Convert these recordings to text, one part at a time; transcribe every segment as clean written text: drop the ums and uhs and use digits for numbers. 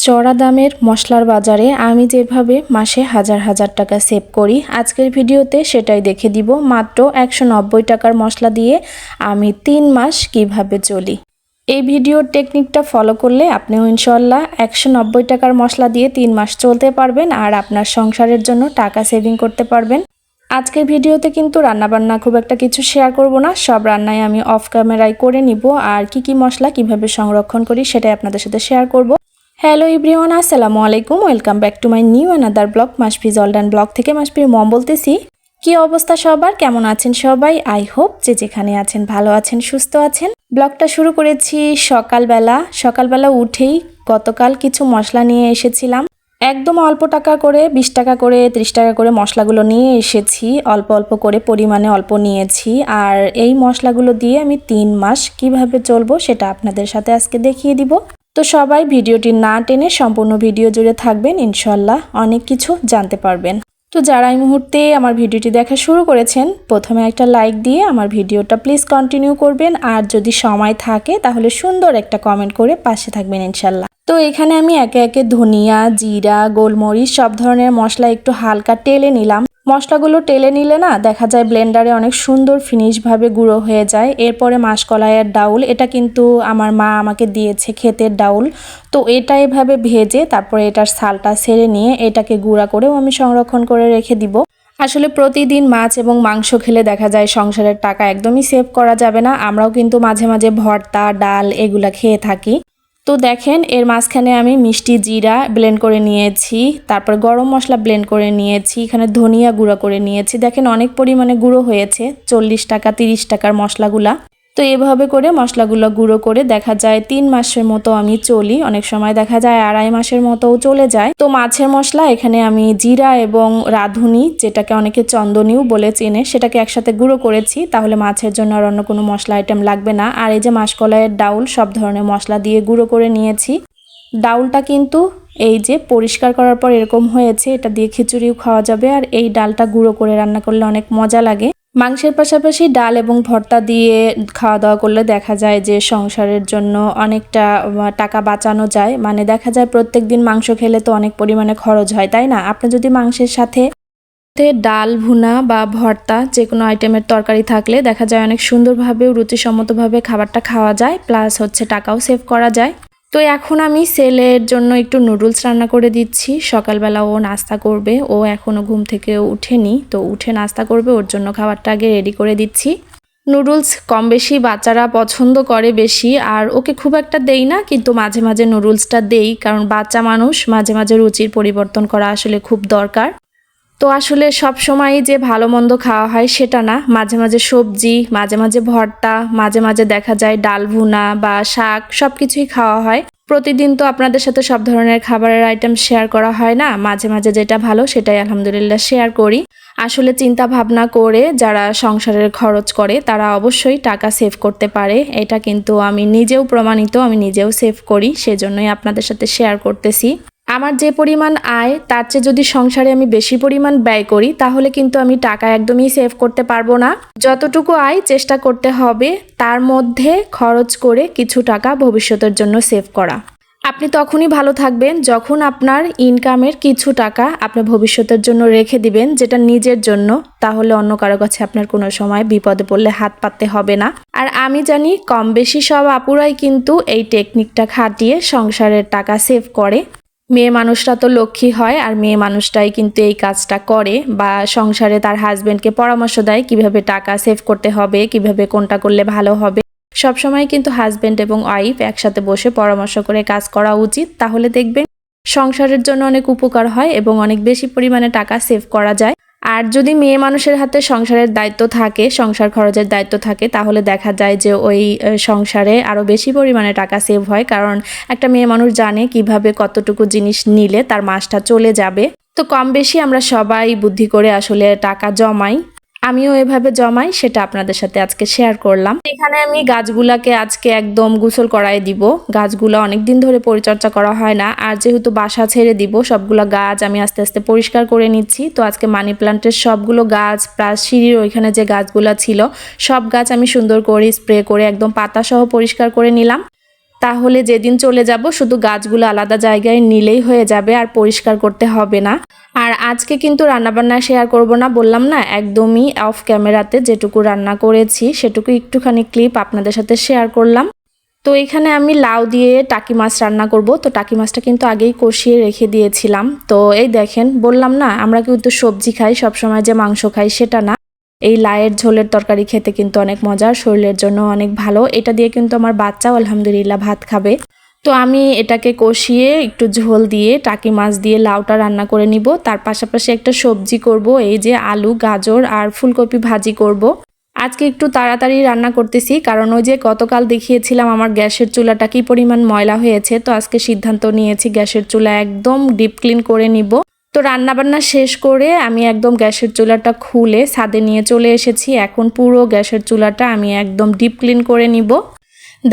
চড়া দামের মশলার বাজারে আমি যেভাবে মাসে হাজার হাজার টাকা সেভ করি, আজকের ভিডিওতে সেটাই দেখে দিব। মাত্র 190 টাকার মশলা দিয়ে আমি 3 মাস কিভাবে চলি। এই ভিডিওর টেকনিকটা ফলো করলে আপনিও ইনশাল্লাহ 190 টাকার মশলা দিয়ে 3 মাস চলতে পারবেন আর আপনার সংসারের জন্য টাকা সেভিং করতে পারবেন। আজকের ভিডিওতে কিন্তু রান্নাবান্না খুব একটা কিছু শেয়ার করব না, সব রান্নাই আমি অফ ক্যামেরায় করে নিব। আর কি মশলা কিভাবে সংরক্ষণ করি সেটাই আপনাদের সাথে শেয়ার করব। হ্যালো এভরিওয়ান, আসসালামু আলাইকুম, welcome back to my new another blog. Masfi জলডান ব্লগ থেকে মাসফির মম বলতেছি। কি অবস্থা সবার, কেমন আছেন সবাই? আই হোপ যে যেখানে আছেন ভালো আছেন, সুস্থ আছেন। ব্লগটা শুরু করেছি সকালবেলা উঠেই গতকাল কিছু মশলা নিয়ে এসেছিলাম। একদম অল্প টাকা করে, 20 টাকা করে, 30 টাকা করে মশলাগুলো নিয়ে এসেছি। অল্প অল্প করে পরিমাণে অল্প নিয়েছি। আর এই মশলাগুলো দিয়ে আমি 3 মাস কিভাবে চলবো সেটা আপনাদের সাথে আজকে দেখিয়ে দিব। তো সবাই ভিডিওটি না টেনে সম্পূর্ণ ভিডিও জুড়ে থাকবেন, ইনশাল্লাহ অনেক কিছু জানতে পারবেন। তো যারা এই মুহূর্তে আমার ভিডিওটি দেখা শুরু করেছেন, প্রথমে একটা লাইক দিয়ে আমার ভিডিওটা প্লিজ কন্টিনিউ করবেন। আর যদি সময় থাকে তাহলে সুন্দর একটা কমেন্ট করে পাশে থাকবেন ইনশাল্লাহ। তো এখানে আমি একে একে ধনিয়া, জিরা, গোলমরিচ সব ধরনের মশলা একটু হালকা টেলে নিলাম। মশলাগুলো টেলে নিলে না দেখা যায় ব্লেন্ডারে অনেক সুন্দর ফিনিশভাবে গুঁড়ো হয়ে যায়। এরপরে মাসকলাইয়ের ডাউল, এটা কিন্তু আমার মা আমাকে দিয়েছে, ক্ষেতের ডাউল। তো এটা এভাবে ভেজে তারপরে এটার ছালটা ছেড়ে নিয়ে এটাকে গুঁড়া করেও আমি সংরক্ষণ করে রেখে দিব। আসলে প্রতিদিন মাছ এবং মাংস খেলে দেখা যায় সংসারের টাকা একদমই সেভ করা যাবে না। আমরাও কিন্তু মাঝে মাঝে ভর্তা, ডাল এগুলা খেয়ে থাকি। তো দেখেন এর মাঝখানে আমি মিষ্টি জিরা ব্লেন্ড করে নিয়েছি, তারপর গরম মশলা ব্লেন্ড করে নিয়েছি, এখানে ধনিয়া গুঁড়ো করে নিয়েছি। দেখেন অনেক পরিমাণে গুঁড়ো হয়েছে, 40 টাকা 30 টাকার মশলাগুলা। তো এভাবে করে মশলাগুলো গুঁড়ো করে দেখা যায় 3 মাসের মতো আমি চলি। অনেক সময় দেখা যায় 2.5 মাসের মতোও চলে যায়। তো মাছের মশলা এখানে আমি জিরা এবং রাঁধুনি, যেটাকে অনেকে চন্দনিও বলে চেনে, সেটাকে একসাথে গুঁড়ো করেছি। তাহলে মাছের জন্য আর অন্য কোনো মশলা আইটেম লাগবে না। আর এই যে মাসকলাইয়ের ডাউল, সব ধরনের মশলা দিয়ে গুঁড়ো করে নিয়েছি। ডাউলটা কিন্তু এই যে পরিষ্কার করার পর এরকম হয়েছে, এটা দিয়ে খিচুড়িও খাওয়া যাবে। আর এই ডালটা গুঁড়ো করে রান্না করলে অনেক মজা লাগে। মাংসের পাশাপাশি ডাল এবং ভর্তা দিয়ে খাওয়া দাওয়া করলে দেখা যায় যে সংসারের জন্য অনেকটা টাকা বাঁচানো যায়। মানে দেখা যায় প্রত্যেক দিন মাংস খেলে তো অনেক পরিমাণে খরচ হয়, তাই না? আপনি যদি মাংসের সাথে ডাল, ভুনা বা ভর্তা যে কোনো আইটেমের তরকারি থাকলে দেখা যায় অনেক সুন্দরভাবে রুচিসম্মতভাবে খাবারটা খাওয়া যায়, প্লাস হচ্ছে টাকাও সেভ করা যায়। তো এখন আমি ছেলের জন্য একটু নুডলস রান্না করে দিচ্ছি। সকালবেলা ও নাস্তা করবে, ও এখনও ঘুম থেকে উঠেনি, তো উঠে নাস্তা করবে, ওর জন্য খাবারটা আগে রেডি করে দিচ্ছি। নুডলস কম বেশি বাচ্চারা পছন্দ করে বেশি, আর ওকে খুব একটা দেই না, কিন্তু মাঝে মাঝে নুডলসটা দেই, কারণ বাচ্চা মানুষ, মাঝে মাঝে রুচির পরিবর্তন করা আসলে খুব দরকার। তো আসলে সব সময় যে ভালো মন্দ খাওয়া হয় সেটা না, মাঝে মাঝে সবজি, মাঝে মাঝে ভর্তা, মাঝে মাঝে দেখা যায় ডাল ভুনা বা শাক, সব কিছুই খাওয়া হয়। প্রতিদিন তো আপনাদের সাথে সব ধরনের খাবারের আইটেম শেয়ার করা হয় না, মাঝে মাঝে যেটা ভালো সেটাই আলহামদুলিল্লাহ শেয়ার করি। আসলে চিন্তা ভাবনা করে যারা সংসারের খরচ করে তারা অবশ্যই টাকা সেভ করতে পারে, এটা কিন্তু আমি নিজেও প্রমাণিত, আমি নিজেও সেভ করি, সেজন্যই আপনাদের সাথে শেয়ার করতেছি। আমার যে পরিমাণ আয় তার চেয়ে যদি সংসারে আমি বেশি পরিমাণ ব্যয় করি তাহলে কিন্তু আমি টাকা একদমই সেভ করতে পারবো না। যতটুকু আয় চেষ্টা করতে হবে তার মধ্যে খরচ করে কিছু টাকা ভবিষ্যতের জন্য সেভ করা। আপনি তখনই ভালো থাকবেন যখন আপনার ইনকামের কিছু টাকা আপনি ভবিষ্যতের জন্য রেখে দিবেন, যেটা নিজের জন্য। তাহলে অন্য কারো কাছে আপনার কোনো সময় বিপদে পড়লে হাত পাততে হবে না। আর আমি জানি কম বেশি সব আপুরাই কিন্তু এই টেকনিকটা খাটিয়ে সংসারের টাকা সেভ করে। মেয়ে মানুষরা তো লক্ষ্মী হয়, আর মেয়ে মানুষটাই কিন্তু এই কাজটা করে, বা সংসারে তার হাজবেন্ডকে পরামর্শ দেয় কিভাবে টাকা সেভ করতে হবে, কিভাবে কোনটা করলে ভালো হবে। সবসময় কিন্তু হাজবেন্ড এবং ওয়াইফ একসাথে বসে পরামর্শ করে কাজ করা উচিত, তাহলে দেখবেন সংসারের জন্য অনেক উপকার হয় এবং অনেক বেশি পরিমাণে টাকা সেভ করা যায়। আর যদি মেয়ে মানুষের হাতে সংসারের দায়িত্ব থাকে, সংসার খরচের দায়িত্ব থাকে, তাহলে দেখা যায় যে ওই সংসারে আরও বেশি পরিমাণে টাকা সেভ হয়, কারণ একটা মেয়ে মানুষ জানে কিভাবে কতটুকু জিনিস নিলে তার মাসটা চলে যাবে। তো কম বেশি আমরা সবাই বুদ্ধি করে আসলে টাকা জমাই, আমিও এভাবে জমাই, সেটা আপনাদের সাথে আজকে শেয়ার করলাম। এখানে আমি গাছগুলাকে আজকে একদম গোসল করাই দিব। গাছগুলো অনেকদিন ধরে পরিচর্যা করা হয় না, আর যেহেতু বাসা ছেড়ে দিব সবগুলো গাছ আমি আস্তে আস্তে পরিষ্কার করে নিচ্ছি। তো আজকে মানি প্লান্টের সবগুলো গাছ প্লাস সিঁড়ির ওইখানে যে গাছগুলো ছিল সব গাছ আমি সুন্দর করে স্প্রে করে একদম পাতা সহ পরিষ্কার করে নিলাম। তাহলে যেদিন চলে যাব শুধু গাছগুলো আলাদা জায়গায় নিলেই হয়ে যাবে, আর পরিষ্কার করতে হবে না। আর আজকে কিন্তু রান্নাবান্না শেয়ার করব না, বললাম না, একদমই অফ ক্যামেরাতে যেটুকু রান্না করেছি সেটুকু একটুখানি ক্লিপ আপনাদের সাথে শেয়ার করলাম। তো এখানে আমি লাউ দিয়ে টাকি মাছ রান্না করব। তো টাকি মাছটা কিন্তু আগেই কষিয়ে রেখে দিয়েছিলাম। তো এই দেখেন, বললাম না আমরা কিন্তু সবজি খাই সবসময়, যে মাংস খাই সেটা না। এই লাউয়ের ঝোলের তরকারি খেতে কিন্তু অনেক মজার, শরীরের জন্য অনেক ভালো। এটা দিয়ে কিন্তু আমার বাচ্চাও আলহামদুলিল্লাহ ভাত খাবে। তো আমি এটাকে কষিয়ে একটু ঝোল দিয়ে টাকি মাছ দিয়ে লাউটা রান্না করে নিব। তার পাশাপাশি একটা সবজি করব, এই যে আলু, গাজর আর ফুলকপি ভাজি করব। আজকে একটু তাড়াতাড়ি রান্না করতেছি, কারণ ওই যে গতকাল দেখিয়েছিলাম আমার গ্যাসের চুলাটা কি পরিমাণ ময়লা হয়েছে। তো আজকে সিদ্ধান্ত নিয়েছি গ্যাসের চুলা একদম ডিপ ক্লিন করে নিব। তো রান্নাবান্না শেষ করে আমি একদম গ্যাসের চুলাটা খুলে ছাদে নিয়ে চলে এসেছি। এখন পুরো গ্যাসের চুলাটা আমি একদম ডিপ ক্লিন করে নিব।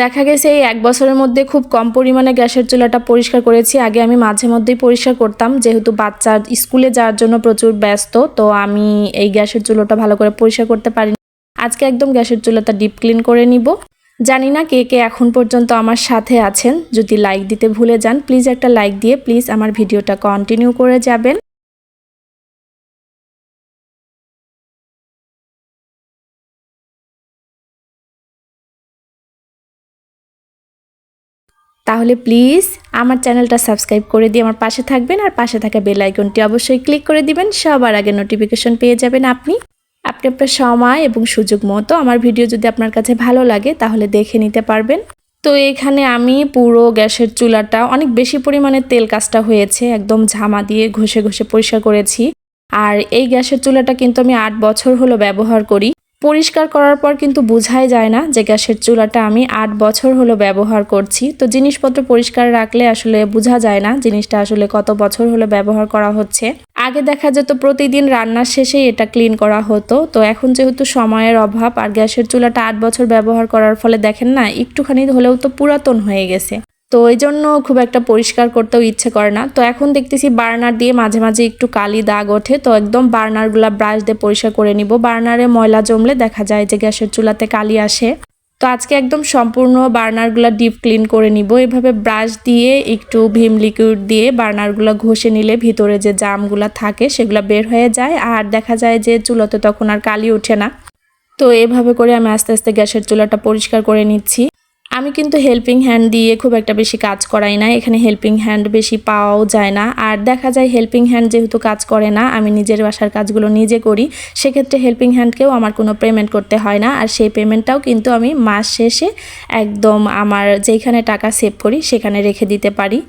দেখা গেছে এই 1 বছরের মধ্যে খুব কম পরিমাণে গ্যাসের চুলাটা পরিষ্কার করেছি। আগে আমি মাঝে মধ্যেই পরিষ্কার করতাম, যেহেতু বাচ্চা স্কুলে যাওয়ার জন্য প্রচুর ব্যস্ত, তো আমি এই গ্যাসের চুলাটা ভালো করে পরিষ্কার করতে পারি। আজকে একদম গ্যাসের চুলাটা ডিপ ক্লিন করে নিব। জানি না কে কে এখন পর্যন্ত আমার সাথে আছেন। যদি লাইক দিতে ভুলে যান, প্লিজ একটা লাইক দিয়ে প্লিজ আমার ভিডিওটা কন্টিনিউ করে যাবেন। তাহলে প্লিজ আমার চ্যানেলটা সাবস্ক্রাইব করে দিয়ে আমার পাশে থাকবেন, আর পাশে থাকা বেল আইকনটি অবশ্যই ক্লিক করে দিবেন। সবার আগে নোটিফিকেশন পেয়ে যাবেন আপনি আপনার সময় এবং সুযোগ মতো। আমার ভিডিও যদি আপনার কাছে ভালো লাগে তাহলে দেখে নিতে পারবেন। তো এখানে আমি পুরো গ্যাসের চুলাটা অনেক বেশি পরিমাণে তেল কাজটা হয়েছে, একদম ঝামা দিয়ে ঘষে ঘষে পরিষ্কার করেছি। আর এই গ্যাসের চুলাটা কিন্তু আমি 8 বছর হলো ব্যবহার করি। পরিষ্কার করার পর কিন্তু বোঝাই যায় না যে গ্যাসের চুলাটা আমি 8 বছর হলো ব্যবহার করছি। তো জিনিসপত্র পরিষ্কার রাখলে আসলে বোঝা যায় না জিনিসটা আসলে কত বছর হলো ব্যবহার করা হচ্ছে। আগে দেখা যেত প্রতিদিন রান্নার শেষেই এটা ক্লিন করা হতো। তো এখন যেহেতু সময়ের অভাব, আর গ্যাসের চুলাটা 8 বছর ব্যবহার করার ফলে দেখেন না, একটুখানি হলেও তো পুরাতন হয়ে গেছে। তো এই জন্য খুব একটা পরিষ্কার করতেও ইচ্ছে করে না। তো এখন দেখতেছি বার্নার দিয়ে মাঝে মাঝে একটু কালি দাগ ওঠে, তো একদম বার্নারগুলা ব্রাশ দিয়ে পরিষ্কার করে নিব। বার্নারে ময়লা জমলে দেখা যায় যে গ্যাসের চুলাতে কালি আসে। তো আজকে একদম সম্পূর্ণ বার্নারগুলা ডিপ ক্লিন করে নিব। এভাবে ব্রাশ দিয়ে একটু ভিম লিকুইড দিয়ে বার্নারগুলা ঘষে নিলে ভিতরে যে জামগুলা থাকে সেগুলো বের হয়ে যায়, আর দেখা যায় যে চুলাতে তখন আর কালি ওঠে না। তো এভাবে করে আমি আস্তে আস্তে গ্যাসের চুলাটা পরিষ্কার করে নিচ্ছি। আমি কিন্তু হেল্পিং হ্যান্ড দিয়ে খুব একটা বেশি কাজ করাই না, এখানে হেল্পিং হ্যান্ড বেশি পাওয়াও যায় না। আর দেখা যায় হেল্পিং হ্যান্ড যেহেতু কাজ করে না, আমি নিজের বাসার কাজগুলো নিজে করি, সেক্ষেত্রে হেল্পিং হ্যান্ডকেও আমার কোনো পেমেন্ট করতে হয় না। আর সেই পেমেন্টটাও কিন্তু আমি মাস শেষে একদম আমার যেখানে টাকা সেভ করি সেখানে রেখে দিতে পারি।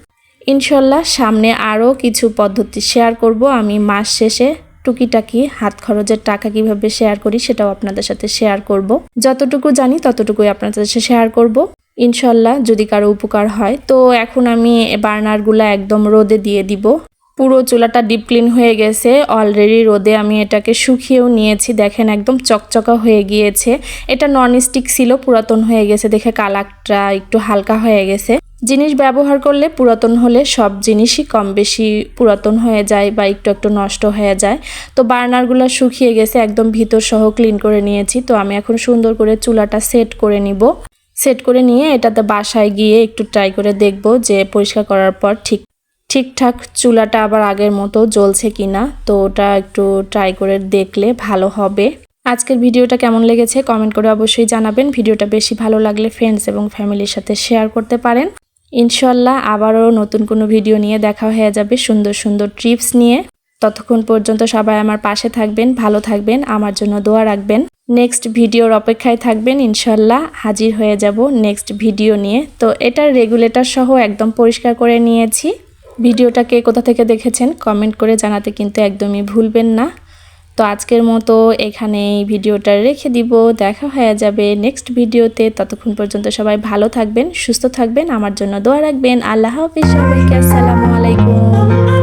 ইনশাল্লাহ সামনে আরও কিছু পদ্ধতি শেয়ার করব। আমি মাস শেষে টুকিটাকি হাত খরচের টাকা কিভাবে শেয়ার করি সেটাও আপনাদের সাথে শেয়ার করব। যতটুকু জানি ততটুকুই আপনাদের সাথে শেয়ার করব, ইনশাল্লাহ যদি কারো উপকার হয়। তো এখন আমি বার্নারগুলো একদম রোদে দিয়ে দিব। পুরো চুলাটা ডিপ ক্লিন হয়ে গেছে অলরেডি রোদে, আমি এটাকে শুকিয়েও নিয়েছি। দেখেন একদম চকচকা হয়ে গিয়েছে। এটা ননস্টিক ছিল, পুরাতন হয়ে গেছে দেখে কালারটা একটু হালকা হয়ে গেছে। জিনিস ব্যবহার করলে পুরাতন হলে সব জিনিসই কম বেশি পুরাতন হয়ে যায় বা একটু একটু নষ্ট হয়ে যায়। তো বার্নারগুলো শুকিয়ে গেছে, একদম ভিতর সহ ক্লিন করে নিয়েছি। তো আমি এখন সুন্দর করে চুলাটা সেট করে নিব। সেট করে নিয়ে এটাতে বাসায় গিয়ে একটু ট্রাই করে দেখব যে পরিষ্কার করার পর ঠিকঠাক চুলাটা আবার আগের মতো জ্বলছে কিনা। তো ওটা একটু ট্রাই করে দেখলে ভালো হবে। আজকের ভিডিওটা কেমন লেগেছে কমেন্ট করে অবশ্যই জানাবেন। ভিডিওটা বেশি ভালো লাগলে ফ্রেন্ডস এবং ফ্যামিলির সাথে শেয়ার করতে পারেন। ইনশাল্লাহ আবারও নতুন কোনো ভিডিও নিয়ে দেখা হয়ে যাবে সুন্দর সুন্দর টিপস নিয়ে। ততক্ষণ পর্যন্ত সবাই আমার পাশে থাকবেন, ভালো থাকবেন, আমার জন্য দোয়া রাখবেন। নেক্সট ভিডিওর অপেক্ষায় থাকবেন, ইনশাল্লাহ হাজির হয়ে যাব নেক্সট ভিডিও নিয়ে। তো এটার রেগুলেটর সহ একদম পরিষ্কার করে নিয়েছি। ভিডিওটাকে কোথা থেকে দেখেছেন কমেন্ট করে জানাতে কিন্তু একদমই ভুলবেন না। তো আজকের মতো এখানে এই ভিডিওটা রেখে দিব, দেখা হয়ে যাবে নেক্সট ভিডিওতে। ততক্ষণ পর্যন্ত সবাই ভালো থাকবেন, সুস্থ থাকবেন, আমার জন্য দোয়া রাখবেন। আল্লাহ হাফেজ সবাইকে, আসসালামু আলাইকুম।